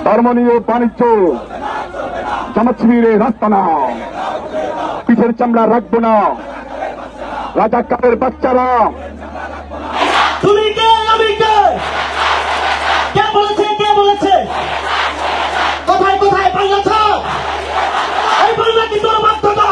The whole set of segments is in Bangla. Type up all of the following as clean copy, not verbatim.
ধর্ম নিয়ে বাণিজ্য জামাত শিবিরের রাস্তা না, পিঠের চামড়া রাখবো না, রাজাকারের বাচ্চারা। তুমি কে, আমি কে? কে বলেছে, কে বলেছে? কোথায় কোথায় বাংলা ছাড়? এই বাংলা কি তোর বাধ্যতা?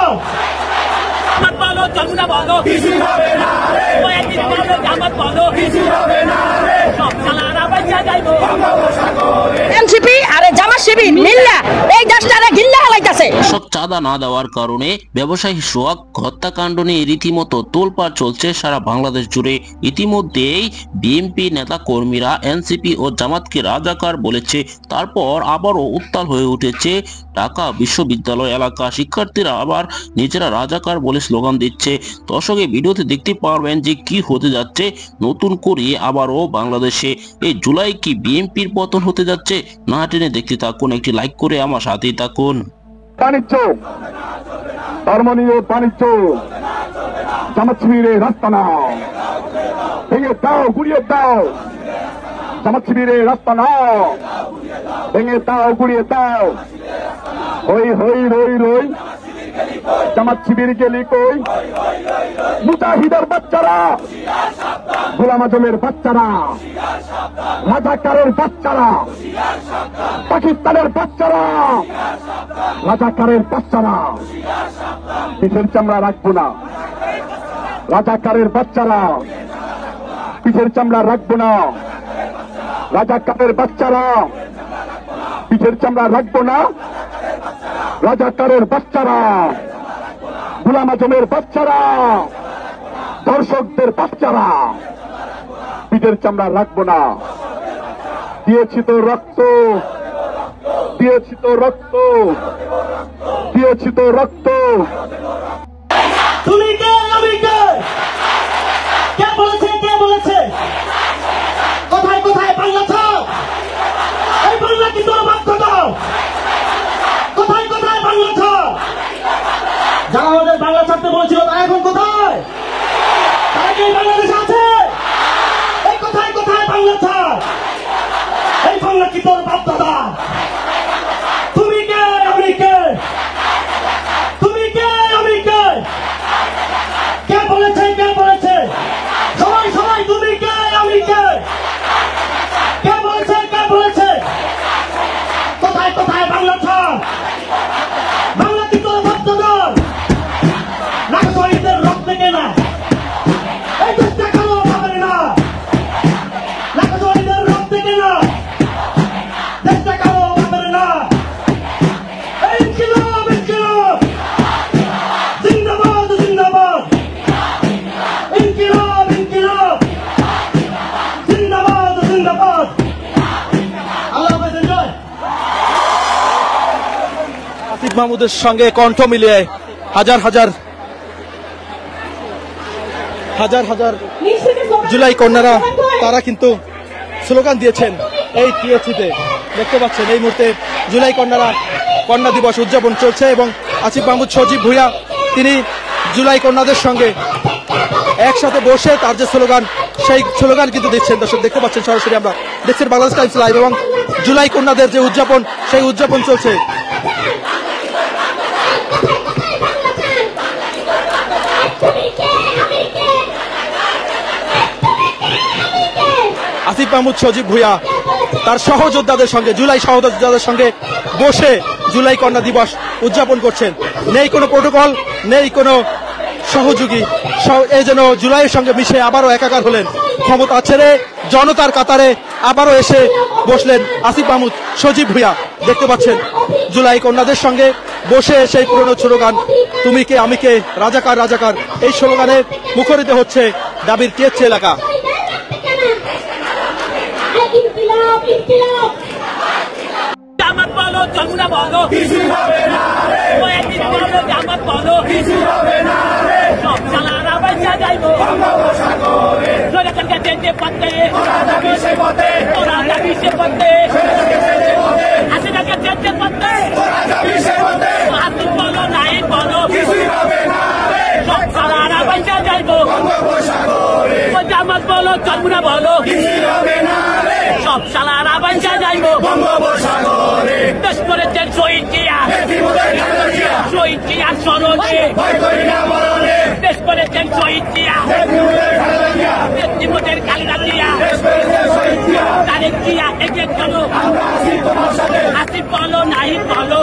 বলো যমুনা বলো কিছু হবে না রে, কয়েকদিন বলো জামাত বলো কিছু হবে না রে, সব সালারা বাচ্চা যাইবো বঙ্গোপসাগরে। এনসিপি আর জামাত শিবির মিল্লা এই দেশটারে গিল্লা হালাইতাছে। কৃষক চাঁদা না দেওয়ার কারণে ব্যবসায়ী সোহাগ হত্যাকাণ্ড নিয়ে রীতিমতো তোলপাড় চলছে সারা বাংলাদেশ জুড়ে। ইতিমধ্যেই বিএনপি নেতা কর্মীরা এনসিপি ও জামাতকে রাজাকার বলেছে। তারপর আবারও উত্তাল হয়ে উঠেছে ঢাকা বিশ্ববিদ্যালয় এলাকা। শিক্ষার্থীরা আবার নিজেরা রাজাকার বলে স্লোগান দিচ্ছে। দর্শক এই ভিডিওতে দেখতে পারবেন যে কি হতে যাচ্ছে নতুন করে আবারও বাংলাদেশে। এই জুলাই কি বিএনপির পতন হতে যাচ্ছে? না টেনে দেখতে থাকুন, একটি লাইক করে আমার সাথেই থাকুন। বাণিজ্য ধর্ম নিয়ে বাণিজ্য জামাত শিবিরের রাস্তা না, ভেঙে দাও, গুড়িয়ে দাও। জামাত শিবিরের রাস্তা না, ভেঙে দাও, গুড়িয়ে দাও। হই হই রই রই, জামাত শিবির গেলি কই। মুজাহিদের বাচ্চারা, গোলাম আজমের বাচ্চারা, রাজাকারের বাচ্চারা, পাকিস্তানের বাচ্চারা, রাজাকারের বাচ্চারা, পিঠের চামড়া রাখবো না। রাজাকারের বাচ্চারা, পিঠের চামড়া রাখবো না। রাজাকারের বাচ্চারা, পিঠের চামড়া রাখবো না। রাজাকারের বাচ্চারা, গোলাম আজমের বাচ্চারা, দর্শকদের বাচ্চারা, পিঠের চামড়া রাখবো না। দিয়েছি তো রক্ত, দিয়েছি তো রক্ত, দিয়েছি তো রক্ত। তুমি কে, আমি কে? কে বলেছে, কে বলেছে? কোথায় কোথায় বাংলা ছাড়? এই বাংলা কি তোর বাধ্যতা? কোথায় কোথায় বাংলা ছাড়? যারা আমাদের বাংলা ছাড়তে বলেছিল তারা এখন কোথায়? তারা কি বাংলাদেশে আছে? এই কোথায় কোথায় বাংলা ছাড়? এই বাংলা কি তোর বাধ্যতা? তুমি কে, আমি কে? তুমি কে, আমি কে? কে বলেছে, কে বলেছে? সবাই সবাই তুমি কে, আমি কে? কে বলেছে, কে বলেছে? কোথায় কোথায় বাংলা ছাড়? বাংলা কি তোর বাধ্যতা? নাগরিকদের রক্ত কেনা এই দেশটা কালো পাবে না। নাগরিকদের রক্ত কেনা দেশটা কালো পাবে না। ইনকিলাব, ইনকিলাব, জিন্দাবাদ, জিন্দাবাদ। ইনকিলাব, ইনকিলাব, জিন্দাবাদ, জিন্দাবাদ। আল্লাহ হাফেজ, জয়। আসিফ মাহমুদের সঙ্গে কণ্ঠ মিলিয়ে হাজার হাজার জুলাই কন্যারা তারা কিন্তু স্লোগান দিয়েছেন এই টিএসসিতে। দেখতে পাচ্ছেন এই মুহূর্তে জুলাই কন্যারা কন্যা দিবস উদযাপন চলছে এবং আসিফ মাহমুদ সজীব ভুঁইয়া তিনি জুলাই কন্যাদের সঙ্গে একসাথে বসে তার যে স্লোগান সেই স্লোগান কিন্তু দিচ্ছেন। দর্শক দেখতে পাচ্ছেন সরাসরি আমরা দেখছেন বাংলাদেশ টাইমস লাইভ এবং জুলাই কন্যাদের যে উদযাপন সেই উদযাপন চলছে। আসিফ মাহমুদ সজীব ভুঁইয়া তার সহযোদ্ধাদের সঙ্গে জুলাই সহযোদ্ধাদের সঙ্গে বসে জুলাই কন্যা দিবস উদযাপন করছেন। নেই কোনো প্রোটোকল, নেই কোনো সহযোগী, এই যেন জুলাইয়ের সঙ্গে মিশে আবারও একাকার হলেন। ক্ষমতা ছেড়ে জনতার কাতারে আবারও এসে বসলেন আসিফ মাহমুদ সজীব ভুঁইয়া। দেখতে পাচ্ছেন জুলাই কন্যাদের সঙ্গে বসে সেই পুরনো স্লোগান তুমি কে, আমি কে, রাজাকার, রাজাকার এই স্লোগানে মুখরিত হচ্ছে দাবির টিএসসি এলাকা। জামাত বলো যমুনা বলো কিছু হবে না রে, কয়েকদিন বলো জামাত বলো কিছু হবে না রে, সব সালারা বাচ্চা যাইবো বঙ্গোপসাগরে। রাজাকারকে যেতে পারতে তোরা যাবি সে পথে, তোরা যাবি সে পথে, ছেলেকে যেতে পথে, হাসিনাকে যেতে পারতে তোরা যাবি সে পথে। আসিফ বলো নাই বলো কিছু হবে না রে, সব সালারা বাচ্চা যাইবো বঙ্গোপসাগরে। জামাত বলো যমুনা বলো কিছু হবে না রে, সব সালারা বাচ্চা যাইবো বঙ্গোপসাগরে। শহীদ জিয়া শহীদ জিয়া স্মরণে দেশ করেছেন শহীদ জিয়া নেতৃত্বের খালেদা জিয়া তারেক জিয়া এগিয়ে চলো হাসিব বলো নাহিদ বলো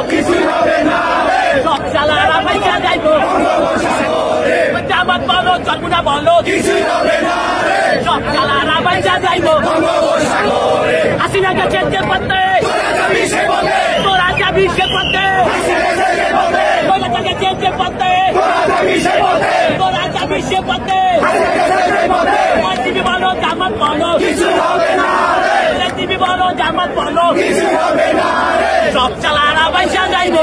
সব সালারা পয়সা যাইব জামাত বলো চরমুনা বলো সব সালারা পয়সা যাইব হাসিনাকে চেঞ্জে করতে তোরা যাবি সে পথে তোরাকে চেঞ্জে করতে তোরা যাবি সে পথে টিভি বলো জামাত বলো টিভি বলো জামাত বলো সব চালারা পয়সা যাইব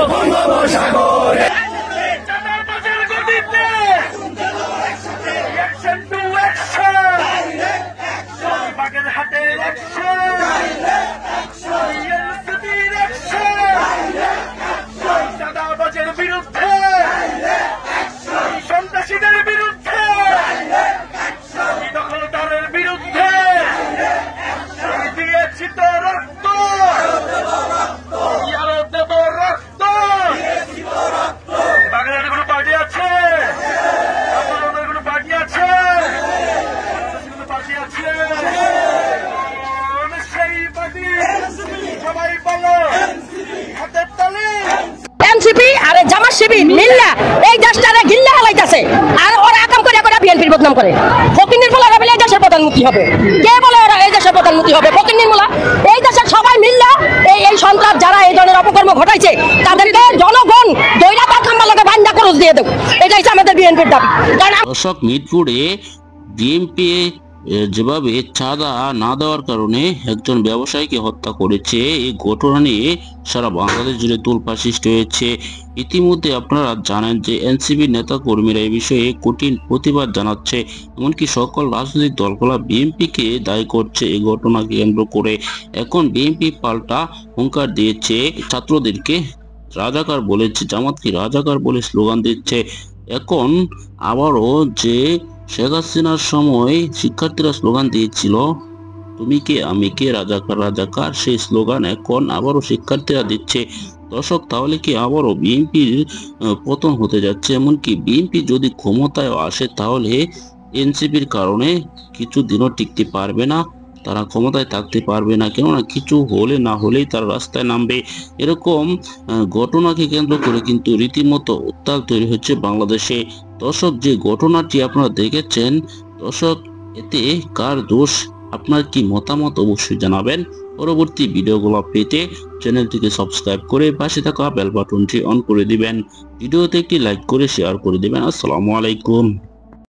এনসিপি আর জামাত শিবির মিল্লা এই দেশটারে গিল্লা হালাইতাছে আর ওরা আকাম করে করে বিএনপির বদনাম করে ফকিন্নির মোল্লা বলে এই দেশের প্রধানমন্ত্রী হবে কে বলে ওরা এই দেশের প্রধানমন্ত্রী হবে ফকিন্নির মোল্লা এই দেশের সবাই মিল্লা এই সন্ত্রাস যারা এই ধরনের অপকর্ম ঘটাইছে তাদেরকে জনগণ দইরা তার খাম্বার লগে বান্দা খরচ দিয়ে দেব এটাই হচ্ছে আমাদের বিএনপির দাবি কারণ দর্শক মিরপুরে বিএনপি যেভাবে চাঁদা না দেওয়ার কারণে একজন ব্যবসায়ীকে হত্যা করেছে এই ঘটনা নিয়ে সারা বাংলাদেশ জুড়ে তোলপাড় সৃষ্টি হয়েছে। ইতিমধ্যে আপনারা জানেন যে এনসিপি নেতা কর্মীরা এই বিষয়ে কঠিন প্রতিবাদ জানাচ্ছে, এমনকি সকল রাজনৈতিক দলগুলো বিএনপিকে দায়ী করছে এই ঘটনাকে কেন্দ্র করে। এখন বিএনপি পাল্টা হুঙ্কার দিয়েছে, ছাত্রদেরকে রাজাকার বলেছে, জামাতকে রাজাকার বলে স্লোগান দিচ্ছে। এখন আবারও যে শেখ হাসিনার সময় শিক্ষার্থীরা স্লোগান দিয়েছিল তুমি কে আমি কে রাজাকার রাজাকার, সেই স্লোগান এখন আবারও শিক্ষার্থীরা দিচ্ছে। দর্শক, তাহলে কি আবারও বিএনপির পতন হতে যাচ্ছে? এমনকি বিএনপি যদি ক্ষমতায় আসে তাহলে এনসিপির কারণে কিছু দিনও টিকতে পারবে না, তারা ক্ষমতায় থাকতে পারবে না, কেননা কিছু হলে না হলেই তারা রাস্তায় নামবে। এরকম ঘটনাকে কেন্দ্র করে কিন্তু রীতিমতো উত্তাল তৈরি হচ্ছে বাংলাদেশে। দর্শক, যে ঘটনাটি আপনারা দেখেছেন, দর্শক এতে কার দোষ, আপনার কি মতামত অবশ্যই জানাবেন। পরবর্তী ভিডিওগুলো পেতে চ্যানেলটিকে সাবস্ক্রাইব করে পাশে থাকা বেল বাটনটি অন করে দিবেন। ভিডিওতে একটি লাইক করে শেয়ার করে দিবেন। আসসালামু আলাইকুম।